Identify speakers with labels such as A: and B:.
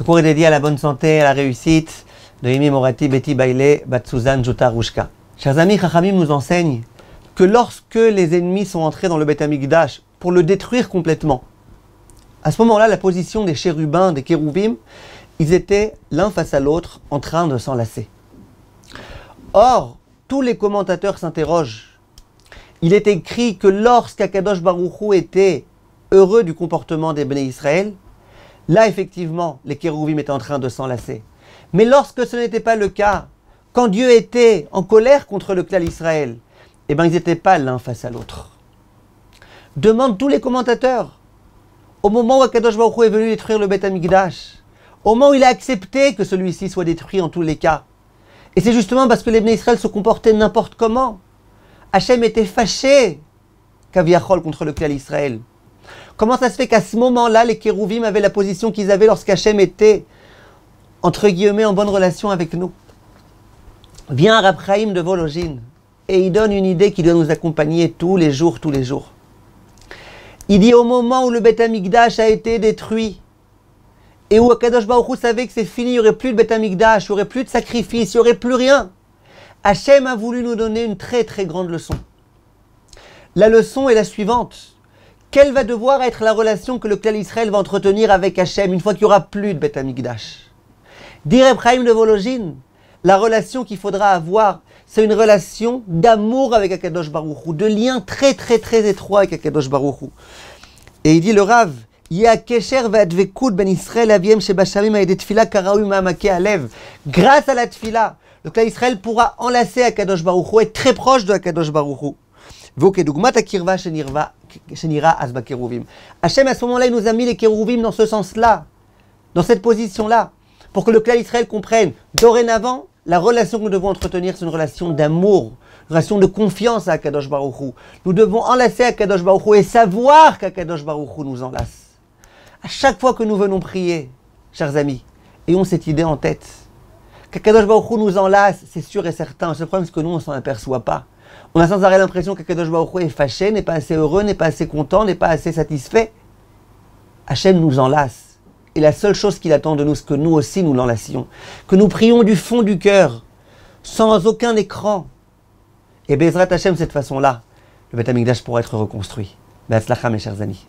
A: cours est dédié à la bonne santé, à la réussite de Imi Morati Betty Baile Bat Suzanne Jotarushka. Chers amis, Chachamim nous enseigne que lorsque les ennemis sont entrés dans le Beth Amikdash pour le détruire complètement, à ce moment-là, la position des chérubins, des kérouvim, ils étaient l'un face à l'autre en train de s'enlacer. Or, tous les commentateurs s'interrogent. Il est écrit que lorsqu'Akadosh Baruch Hu était heureux du comportement des Bnei Israël, là effectivement, les kérouvim étaient en train de s'enlacer. Mais lorsque ce n'était pas le cas, quand Dieu était en colère contre le clan Israël, eh bien ils n'étaient pas l'un face à l'autre. Demandent tous les commentateurs. Au moment où Akadosh Baruch Hu est venu détruire le Beth Amikdash, au moment où il a accepté que celui-ci soit détruit en tous les cas, et c'est justement parce que les Bnei Israël se comportaient n'importe comment. Hachem était fâché, Kaviachol, contre le clan Israël. Comment ça se fait qu'à ce moment-là, les kérouvim avaient la position qu'ils avaient lorsqu'Hachem était, entre guillemets, en bonne relation avec nous? Vient Rav Chaim de Vologine et il donne une idée qui doit nous accompagner tous les jours, tous les jours. Il dit au moment où le Beth Amikdash a été détruit et où Akadosh Baruch Hu savait que c'est fini, il n'y aurait plus de Beth Amikdash, il n'y aurait plus de sacrifice, il n'y aurait plus rien, Hachem a voulu nous donner une très très grande leçon. La leçon est la suivante. Quelle va devoir être la relation que le clan Israël va entretenir avec Hachem une fois qu'il n'y aura plus de Beth Amikdash? Dit Rav Chaim de Vologine, la relation qu'il faudra avoir, c'est une relation d'amour avec Akadosh Baruch Hu, de lien très très très étroit avec Akadosh Baruch Hu. Et il dit le Rav, grâce à la tfila, le clan Israël pourra enlacer Akadosh Baruch Hu, être très proche de Akadosh Baruch Hu. Hachem, à ce moment-là, il nous a mis les kérouvim dans ce sens-là, dans cette position-là, pour que le clan Israël comprenne. Dorénavant, la relation que nous devons entretenir, c'est une relation d'amour, une relation de confiance à Akadosh Baruch Hu. Nous devons enlacer Akadosh Baruch Hu et savoir qu'Akadosh Baruch Hu nous enlace. À chaque fois que nous venons prier, chers amis, ayons cette idée en tête. Qu'Akadosh Baruch Hu nous enlace, c'est sûr et certain. Le problème, c'est que nous, on ne s'en aperçoit pas. On a sans arrêt l'impression qu'Akadosh Baruch Hu est fâché, n'est pas assez heureux, n'est pas assez content, n'est pas assez satisfait. Hachem nous enlace. Et la seule chose qu'il attend de nous, c'est que nous aussi nous l'enlacions. Que nous prions du fond du cœur, sans aucun écran. Et Bezrat Hachem, cette façon-là, le Beth Amikdash pourra être reconstruit. Be'atzlacha, mes chers amis.